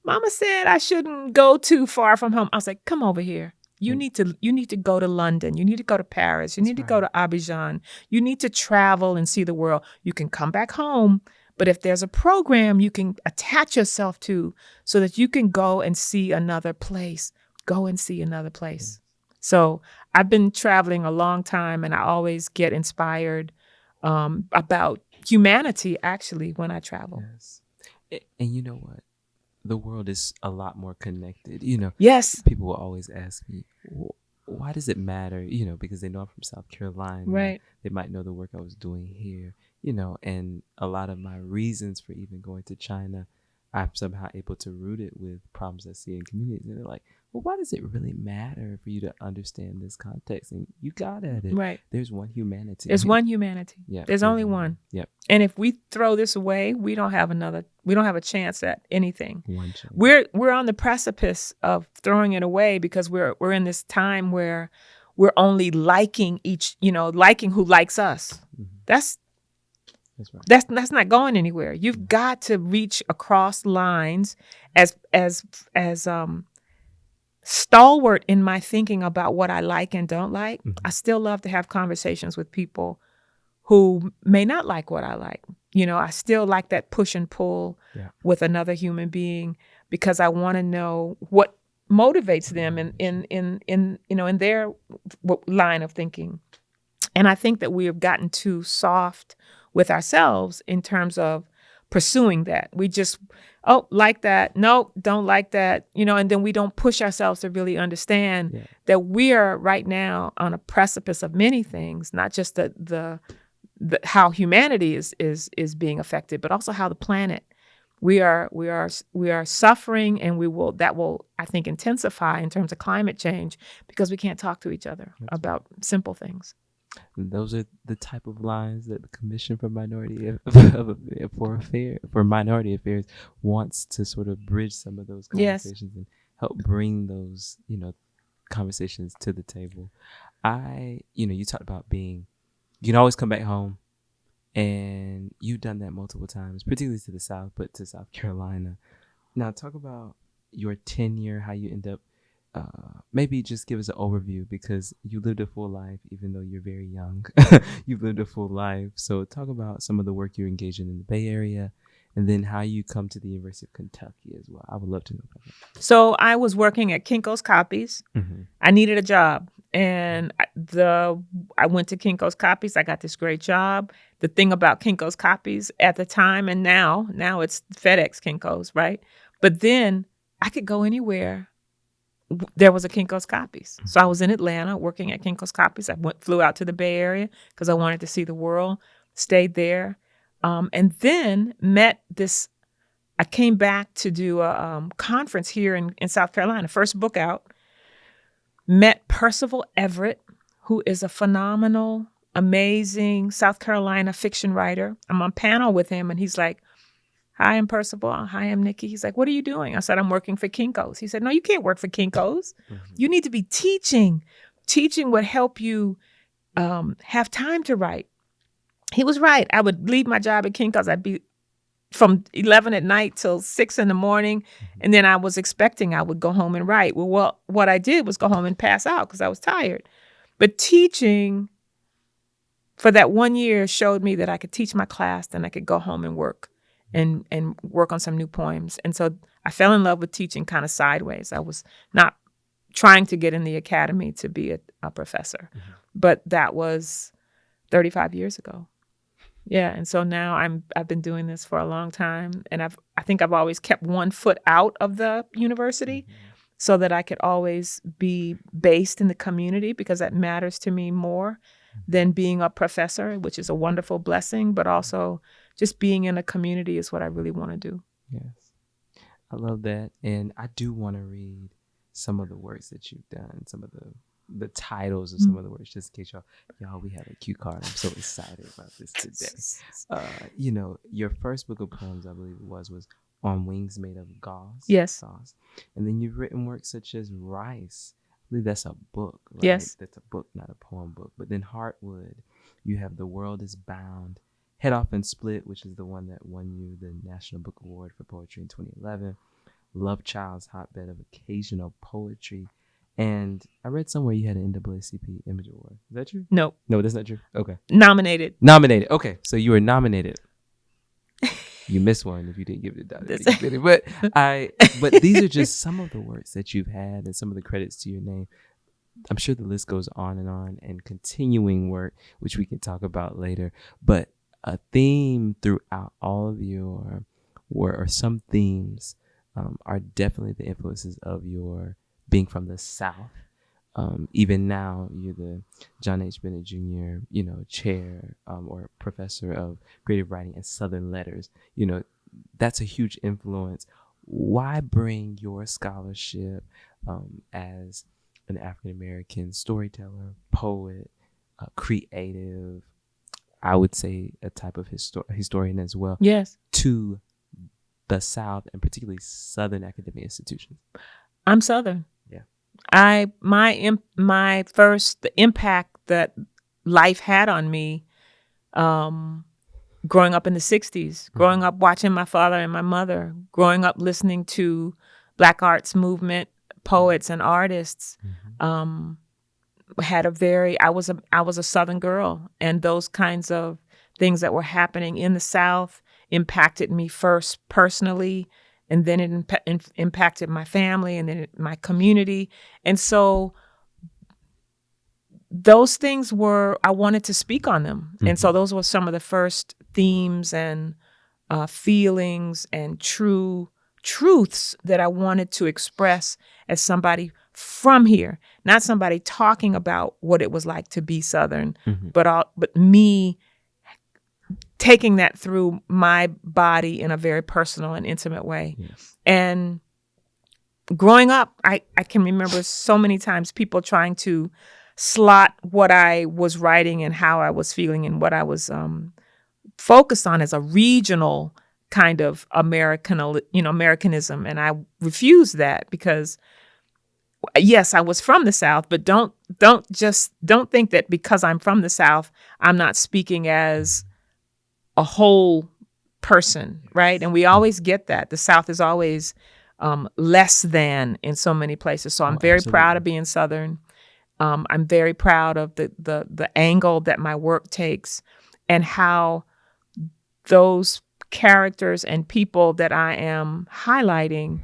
Mama said I shouldn't go too far from home. I was like, come over here. You need to go to London. You need to go to Paris. You need to go to Abidjan. You need to travel and see the world. You can come back home, but if there's a program you can attach yourself to so that you can go and see another place, So I've been traveling a long time, and I always get inspired about humanity, actually, when I travel. Yes. And you know what? The world is a lot more connected. Yes. People will always ask me, why does it matter? Because they know I'm from South Carolina. Right. They might know the work I was doing here, and a lot of my reasons for even going to China, I'm somehow able to root it with problems I see in communities. And they're like, well, why does it really matter for you to understand this context? And you got at it. Right. There's one humanity. There's one humanity. Yeah. There's only one. Yep. And if we throw this away, we don't have a chance at anything. One chance. We're on the precipice of throwing it away because we're in this time where we're only liking liking who likes us. Mm-hmm. That's right. That's not going anywhere. You've got to reach across lines as stalwart in my thinking about what I like and don't like. Mm-hmm. I still love to have conversations with people who may not like what I like. I still like that push and pull with another human being because I want to know what motivates them in their line of thinking. And I think that we have gotten too soft with ourselves in terms of pursuing that. We just, like that. No, don't like that. And then we don't push ourselves to really understand that we are right now on a precipice of many things, not just the how humanity is being affected, but also how the planet. We are suffering, and that will I think intensify in terms of climate change because we can't talk to each other about simple things. And those are the type of lines that the Commission for Minority Affairs wants to sort of bridge some of those conversations and help bring those, conversations to the table. You talked about you can always come back home, and you've done that multiple times, particularly to the South, but to South Carolina. Now, talk about your tenure, how you end up. Maybe just give us an overview because you lived a full life, even though you're very young. You've lived a full life. So talk about some of the work you're engaged in the Bay Area and then how you come to the University of Kentucky as well. I would love to know about that. So I was working at Kinko's Copies. Mm-hmm. I needed a job. And I went to Kinko's Copies. I got this great job. The thing about Kinko's Copies at the time and now it's FedEx Kinko's, right? But then I could go anywhere. There was a Kinko's Copies. So I was in Atlanta working at Kinko's Copies. I flew out to the Bay Area because I wanted to see the world, stayed there, and then I came back to do a conference here in South Carolina, first book out, met Percival Everett, who is a phenomenal, amazing South Carolina fiction writer. I'm on panel with him, and he's like, "Hi, I'm Percival. Hi, I'm Nikky." He's like, "What are you doing?" I said, "I'm working for Kinko's." He said, "No, you can't work for Kinko's. Mm-hmm. You need to be teaching. Teaching would help you have time to write." He was right. I would leave my job at Kinko's. I'd be from 11 at night till 6 in the morning. Mm-hmm. And then I was expecting I would go home and write. Well, what I did was go home and pass out because I was tired. But teaching for that 1 year showed me that I could teach my class, then I could go home and work. And work on some new poems. And so I fell in love with teaching kind of sideways. I was not trying to get in the academy to be a professor. Mm-hmm. But that was 35 years ago. Yeah, and so now I've been doing this for a long time, and I think I've always kept one foot out of the university so that I could always be based in the community because that matters to me more than being a professor, which is a wonderful blessing, but also just being in a community is what I really want to do. Yes. I love that. And I do want to read some of the works that you've done, some of the titles of some of the works, just in case y'all, we have a cue card. I'm so excited about this today. Your first book of poems, I believe it was On Wings Made of Gauze. Yes. Sauce. And then you've written works such as Rice. I believe that's a book, right? Yes. That's a book, not a poem book. But then Heartwood, you have The World is Bound, Head Off and Split, which is the one that won you the National Book Award for Poetry in 2011. Love Child's Hotbed of Occasional Poetry. And I read somewhere you had an NAACP Image Award. Is that true? No, that's not true. Okay. Nominated. Okay, so you were nominated. You missed one if you didn't give it a but these are just some of the works that you've had and some of the credits to your name. I'm sure the list goes on and continuing work, which we can talk about later. But a theme throughout all of your work, or some themes, are definitely the influences of your being from the South. Even now, you're the John H. Bennett Jr., chair or professor of creative writing and Southern letters. That's a huge influence. Why bring your scholarship as an African American storyteller, poet, creative, I would say a type of historian as well, Yes. to the South and particularly Southern academic institutions? I'm Southern. Yeah. The impact that life had on me, growing up in the 60s, growing up watching my father and my mother, growing up listening to Black arts movement poets and artists, had a very, I was a Southern girl, and those kinds of things that were happening in the South impacted me first personally, and then it impacted my family, and then my community. And so those things I wanted to speak on them. And so those were some of the first themes and feelings and truths that I wanted to express as somebody from here, not somebody talking about what it was like to be Southern, but me taking that through my body in a very personal and intimate way. Yes. And growing up, I can remember so many times people trying to slot what I was writing and how I was feeling and what I was focused on as a regional kind of Americanism. And I refused that because, yes, I was from the South, but don't think that because I'm from the South, I'm not speaking as a whole person, right? And we always get that. The South is always less than in so many places. So I'm very proud of being Southern. I'm very proud of the angle that my work takes and how those characters and people that I am highlighting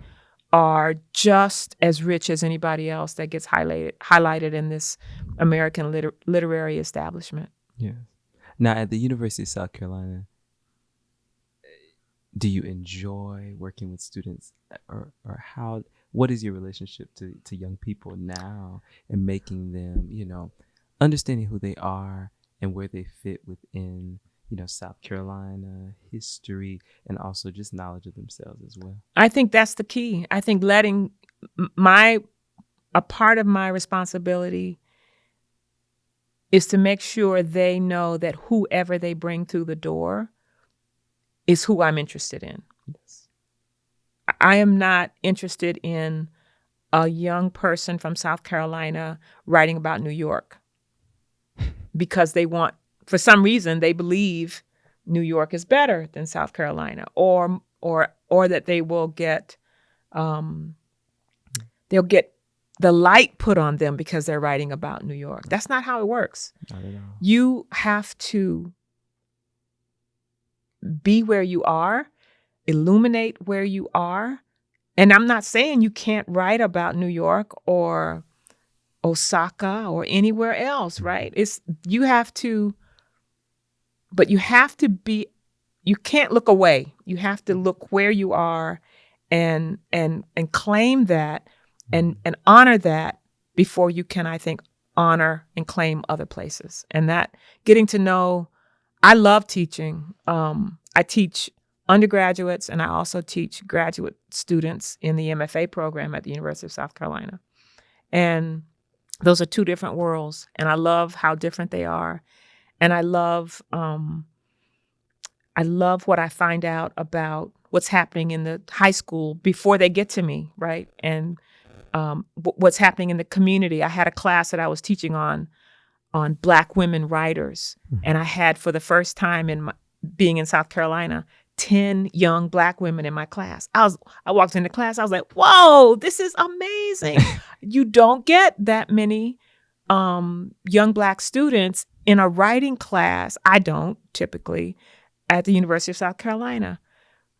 are just as rich as anybody else that gets highlighted in this American literary establishment. Yeah. Now, at the University of South Carolina, do you enjoy working with students, or what is your relationship to young people now and making them, understanding who they are and where they fit within, South Carolina history, and also just knowledge of themselves as well? I think that's the key. I think letting a part of my responsibility is to make sure they know that whoever they bring through the door is who I'm interested in. Yes. I am not interested in a young person from South Carolina writing about New York because for some reason, they believe New York is better than South Carolina, or that they will get, they'll get the light put on them because they're writing about New York. That's not how it works. Not at all. You have to be where you are, illuminate where you are. And I'm not saying you can't write about New York or Osaka or anywhere else, right? You have to you can't look away. You have to look where you are and claim that and honor that before you can, I think, honor and claim other places. And that getting to know, I love teaching. I teach undergraduates and I also teach graduate students in the MFA program at the University of South Carolina. And those are two different worlds. And I love how different they are. And I love what I find out about what's happening in the high school before they get to me, right? And what's happening in the community. I had a class that I was teaching on Black women writers, and I had, for the first time being in South Carolina, 10 young Black women in my class. I walked into class. I was like, "Whoa, this is amazing!" You don't get that many young Black students in a writing class. I don't typically at the University of South Carolina.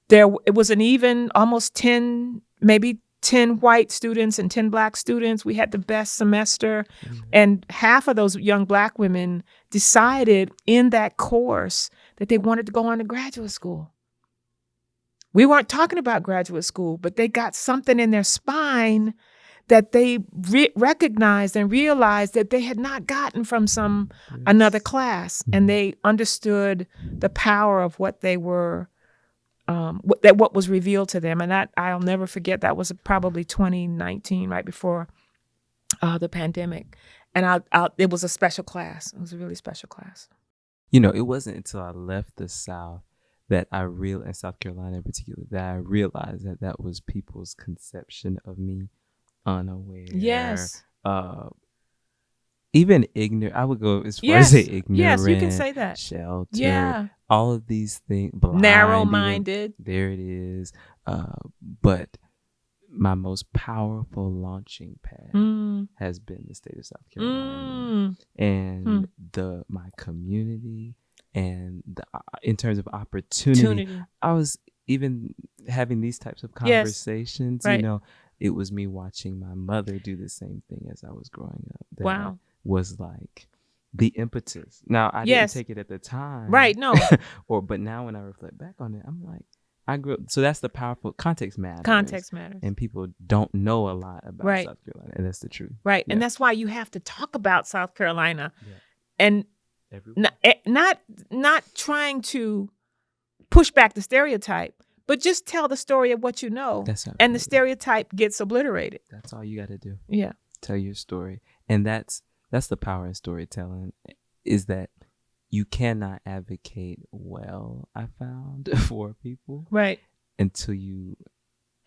It was an even almost 10, maybe 10 white students and 10 Black students. We had the best semester. And half of those young Black women decided in that course that they wanted to go on to graduate school. We weren't talking about graduate school, but they got something in their spine that they recognized and realized that they had not gotten from another class. And they understood the power of what they were what was revealed to them. And that I'll never forget. That was probably 2019, right before the pandemic. And it was a special class. It was a really special class. You know, it wasn't until I left the South that in South Carolina in particular, that I realized that was people's conception of me, unaware. Yes. Even ignorant. I would go as far as say ignorant. Yes, you can say that. Sheltered. Yeah. All of these things. Blind, narrow-minded. There it is. But my most powerful launching pad has been the state of South Carolina, and my community, and in terms of opportunity. I was even having these types of conversations. Right. You know, it was me watching my mother do the same thing as I was growing up. That was like the impetus. Now I didn't take it at the time, right? No, but now when I reflect back on it, I'm like, I grew up. So that's the powerful context matters. Context matters, and people don't know a lot about South Carolina, and that's the truth, right? Yeah. And that's why you have to talk about South Carolina, and not trying to push back the stereotype, but just tell the story of what you know. And the stereotype gets obliterated. That's all you got to do. Yeah, tell your story, and that's the power in storytelling. Is that you cannot advocate well, I found, for people, right, until you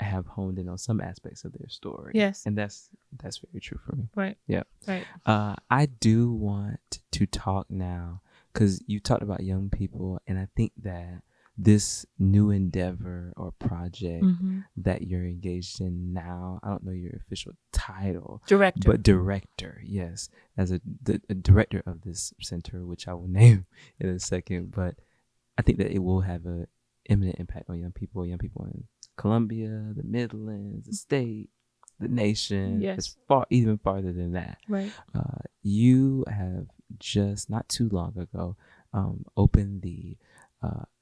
have honed in on some aspects of their story. Yes, and that's very true for me. Right. Yeah. Right. I do want to talk now because you talked about young people, and I think that this new endeavor or project that you're engaged in now, I don't know your official title. Director. But director, yes. As a director of this center, which I will name in a second. But I think that it will have an imminent impact on young people in Columbia, the Midlands, the state, the nation, even farther than that. Right. You have just not too long ago opened the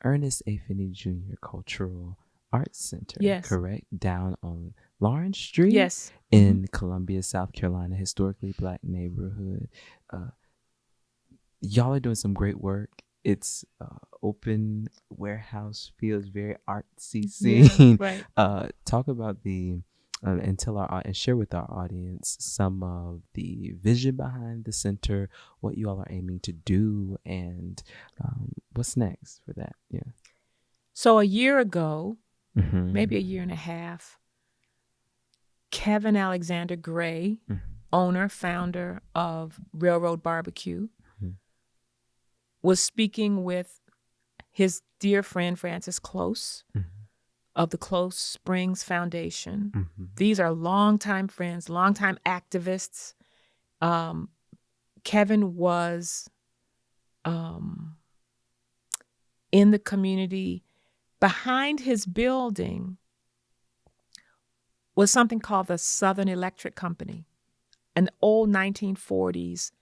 Ernest A. Finney Jr. Cultural Arts Center, correct? Down on Lawrence Street, in Columbia, South Carolina, historically Black neighborhood. Y'all are doing some great work. It's open warehouse, feels very artsy scene. Yeah, right. Talk about the and share with our audience some of the vision behind the center, what you all are aiming to do, and what's next for that. Yeah. So a year ago, maybe a year and a half, Kevin Alexander Gray, owner, founder of Railroad Barbecue, was speaking with his dear friend Francis Close of the Close Springs Foundation. These are longtime friends, longtime activists. Kevin was in the community. Behind his building was something called the Southern Electric Company, an old 1940s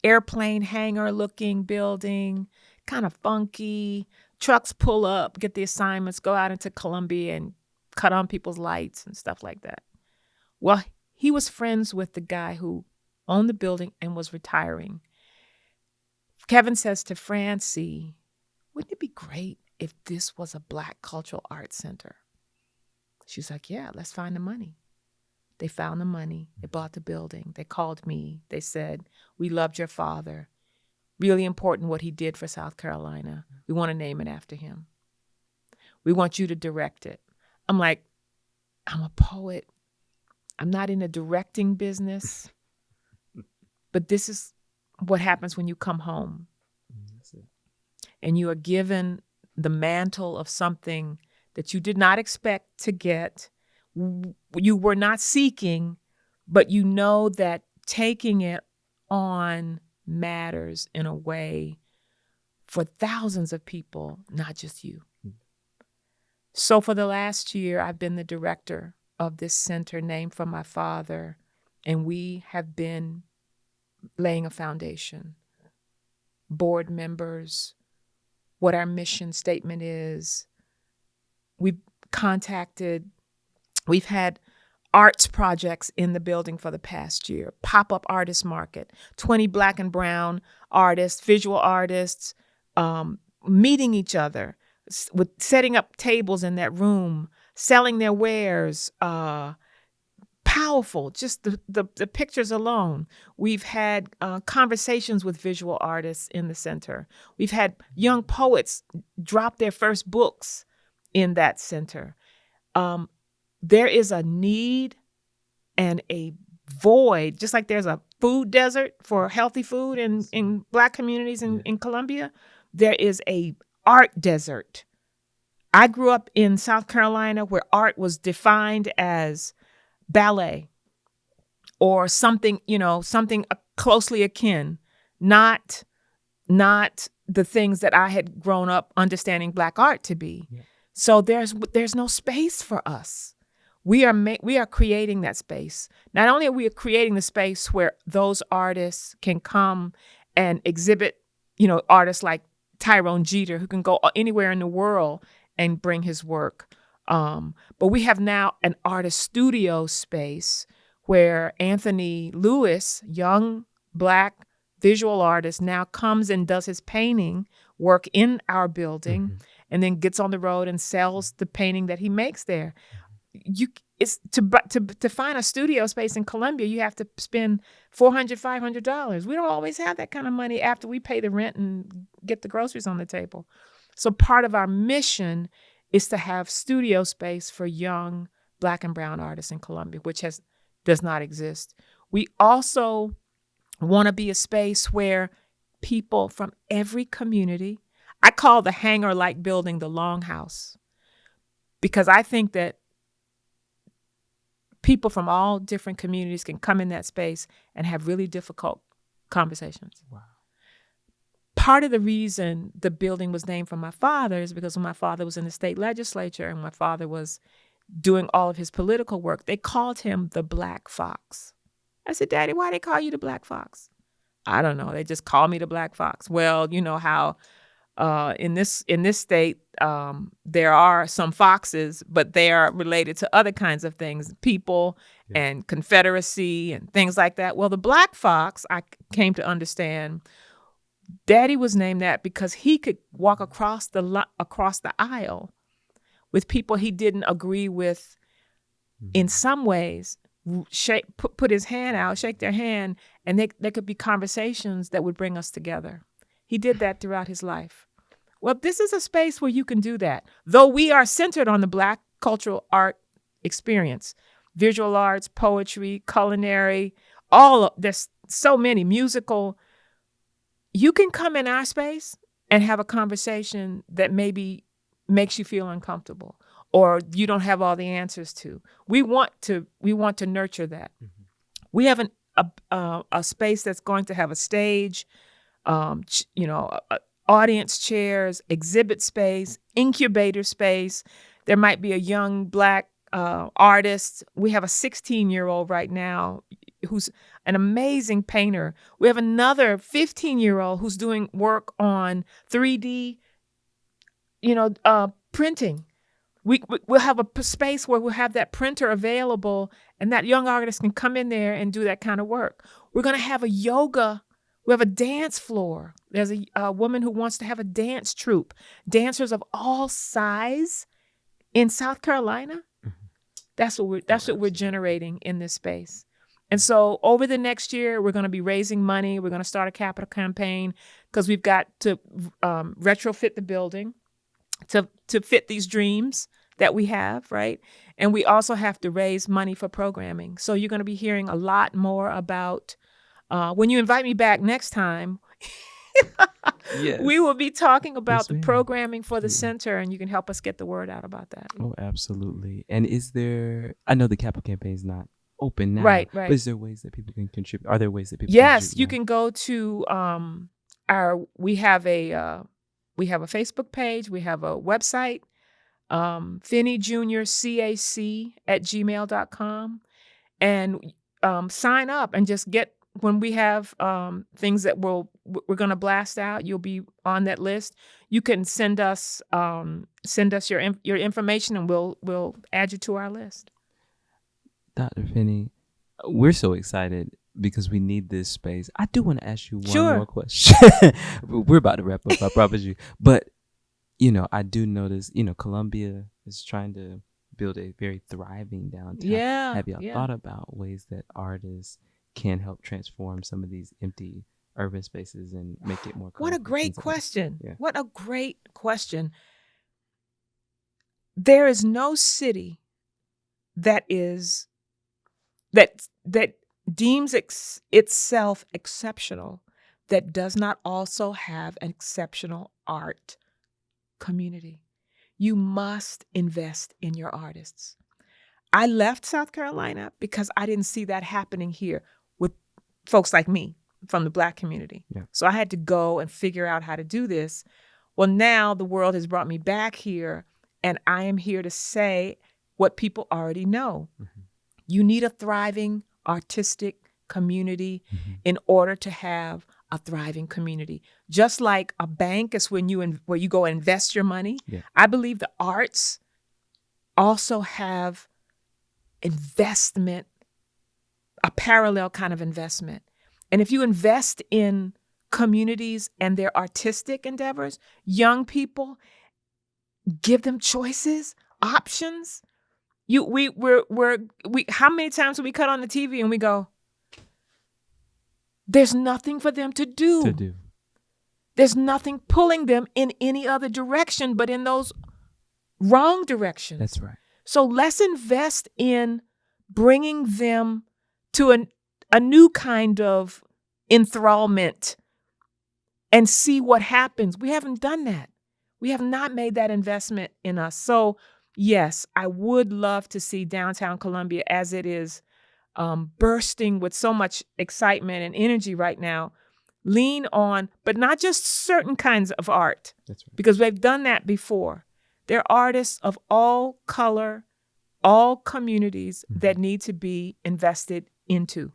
airplane hangar looking building, kind of funky. Trucks pull up, get the assignments, go out into Columbia and cut on people's lights and stuff like that. Well, he was friends with the guy who owned the building and was retiring. Kevin says to Francie, wouldn't it be great if this was a Black cultural arts center? She's like, yeah, let's find the money. They found the money. They bought the building. They called me. They said, we loved your father. Really important what he did for South Carolina. We want to name it after him. We want you to direct it. I'm like, I'm a poet. I'm not in the directing business. But this is what happens when you come home. That's it. And you are given the mantle of something that you did not expect to get. You were not seeking, but you know that taking it on matters in a way for thousands of people, not just you. So for the last year, I've been the director of this center named for my father, and we have been laying a foundation. Board members, what our mission statement is. We've had arts projects in the building for the past year. Pop-up artist market, 20 Black and brown artists, visual artists, meeting each other, with setting up tables in that room, selling their wares, powerful, just the pictures alone. We've had conversations with visual artists in the center. We've had young poets drop their first books in that center. There is a need and a void, just like there's a food desert for healthy food in Black communities in Columbia, there is a art desert. I grew up in South Carolina where art was defined as ballet or something, something closely akin, not the things that I had grown up understanding Black art to be. Yeah. So there's no space for us. We are creating that space. Not only are we creating the space where those artists can come and exhibit, artists like Tyrone Jeter, who can go anywhere in the world and bring his work. But we have now an artist studio space where Anthony Lewis, young Black visual artist, now comes and does his painting work in our building, and then gets on the road and sells the painting that he makes there. It's to find a studio space in Columbia, you have to spend $400, $500. We don't always have that kind of money after we pay the rent and get the groceries on the table. So part of our mission is to have studio space for young Black and brown artists in Columbia, which does not exist. We also want to be a space where people from every community, I call the hangar-like building the Longhouse, because I think that people from all different communities can come in that space and have really difficult conversations. Wow. Part of the reason the building was named for my father is because when my father was in the state legislature and my father was doing all of his political work, they called him the Black Fox. I said, Daddy, why they call you the Black Fox? I don't know. They just call me the Black Fox. Well, you know how in this state, there are some foxes, but they are related to other kinds of things, people and Confederacy and things like that. Well, the Black Fox, I came to understand, Daddy was named that because he could walk across the aisle with people he didn't agree with in some ways, put his hand out, shake their hand, and there could be conversations that would bring us together. He did that throughout his life. Well, this is a space where you can do that. Though we are centered on the Black cultural art experience, visual arts, poetry, culinary, there's so many, musical. You can come in our space and have a conversation that maybe makes you feel uncomfortable or you don't have all the answers to. We want to nurture that. Mm-hmm. We have a space that's going to have a stage, audience chairs, exhibit space, incubator space. There might be a young Black artist. We have a 16-year-old right now who's an amazing painter. We have another 15-year-old who's doing work on 3D, printing. We'll have a space where we'll have that printer available, and that young artist can come in there and do that kind of work. We're going to have we have a dance floor. There's a woman who wants to have a dance troupe, dancers of all size in South Carolina. That's what we're generating in this space. And so over the next year, we're going to be raising money. We're going to start a capital campaign because we've got to retrofit the building to fit these dreams that we have, right? And we also have to raise money for programming. So you're going to be hearing a lot more about, when you invite me back next time, yes, we will be talking about the programming for the center, and you can help us get the word out about that. Oh, absolutely. And I know the capital campaign is not open now, right. But is there ways that people can contribute? Are there ways that people Yes, can you can go to we have a Facebook page, we have a website, Finney Jr. CAC @gmail.com, and sign up and just get, when we have things that we're going to blast out, you'll be on that list. You can send us your information, and we'll add you to our list. Dr. Finney, we're so excited because we need this space. I do want to ask you one more question. We're about to wrap up, I promise you. But I do notice, Columbia is trying to build a very thriving downtown. Yeah. Have y'all thought about ways that artists can help transform some of these empty urban spaces and make it more colorful? What a great things like that? question. Yeah. What a great question. There is no city that deems itself exceptional that does not also have an exceptional art community. You must invest in your artists. I left South Carolina because I didn't see that happening here with folks like me from the Black community. Yeah. So I had to go and figure out how to do this. Well, now the world has brought me back here, and I am here to say what people already know. Mm-hmm. You need a thriving artistic community in order to have a thriving community. Just like a bank is where you go and invest your money. Yeah. I believe the arts also have investment, a parallel kind of investment. And if you invest in communities and their artistic endeavors, young people, give them choices, options. How many times do we cut on the TV and we go, there's nothing for them to do. There's nothing pulling them in any other direction but in those wrong directions. That's right. So let's invest in bringing them to a new kind of enthrallment and see what happens. We haven't done that. We have not made that investment in us. So yes, I would love to see downtown Columbia, as it is bursting with so much excitement and energy right now, lean on, but not just certain kinds of art. That's right. Because they've done that before. There are artists of all color, all communities that need to be invested into.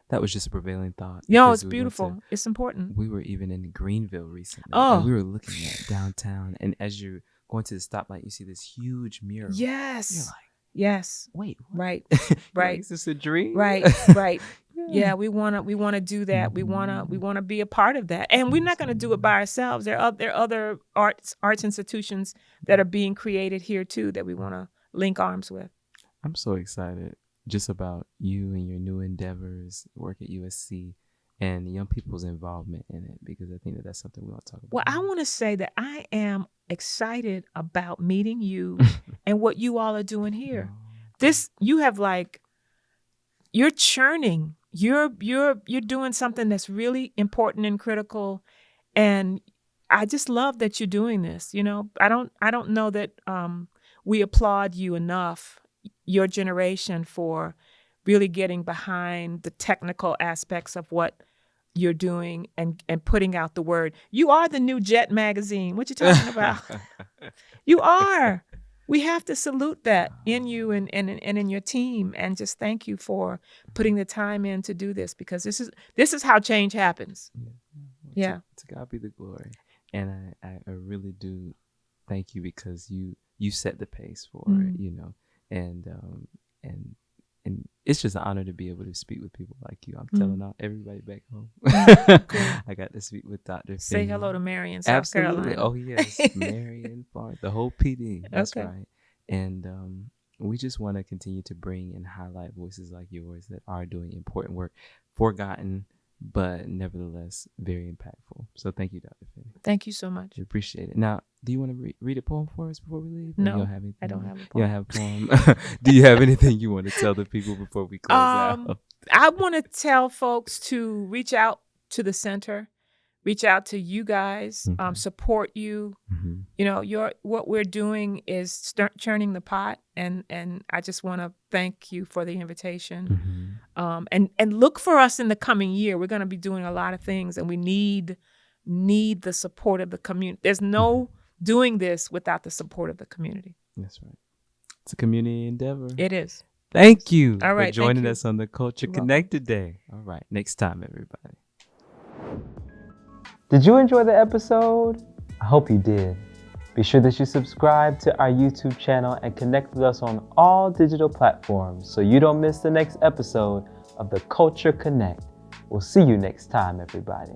That was just a prevailing thought. It's beautiful. It's important. We were even in Greenville recently. Oh. And we were looking at downtown, and as you're going to the stoplight, you see this huge mural. Yes. You're like, yes. wait, what? Right. Right. Right. Is this a dream? Right. Right. Yeah, we wanna do that. We wanna be a part of that, and we're not gonna do it by ourselves. There are other arts institutions that are being created here too that we wanna link arms with. I'm so excited just about you and your new endeavors, work at USC, and young people's involvement in it, because I think that's something we want to talk about. Well, I want to say that I am excited about meeting you and what you all are doing here. You're churning. You're doing something that's really important and critical, and I just love that you're doing this. I don't know that we applaud you enough, your generation, for really getting behind the technical aspects of what you're doing and putting out the word. You are the new Jet magazine. What you talking about? You are. We have to salute that in you and in your team, and just thank you for putting the time in to do this, because this is how change happens. Yeah. To God be the glory. And I really do thank you, because you set the pace for it, and it's just an honor to be able to speak with people like you. I'm telling everybody back home. Cool. I got to speak with Dr. Say Finney. hello to Mary in South Carolina. Oh yes, Mary and Florence, the whole PD. That's Okay. right. And we just want to continue to bring and highlight voices like yours that are doing important work, forgotten, but nevertheless very impactful. So thank you, Dr. Finney. Thank you so much. We appreciate it. Now, do you want to read a poem for us before we leave? Or No, you don't have anything? I don't have a You poem. don't have a poem? Do you have anything you want to tell the people before we close out? I want to tell folks to reach out to the center, reach out to you guys, support you. What we're doing is churning the pot, and I just want to thank you for the invitation. And look for us in the coming year. We're going to be doing a lot of things, and we need the support of the community. There's no doing this without the support of the community. That's right. It's a community endeavor. It is. Thank you All right, for joining thank you. us on the Culture You're Connect today. All right. Next time, everybody. Did you enjoy the episode? I hope you did. Be sure that you subscribe to our YouTube channel and connect with us on all digital platforms so you don't miss the next episode of the Culture Connect. We'll see you next time, everybody.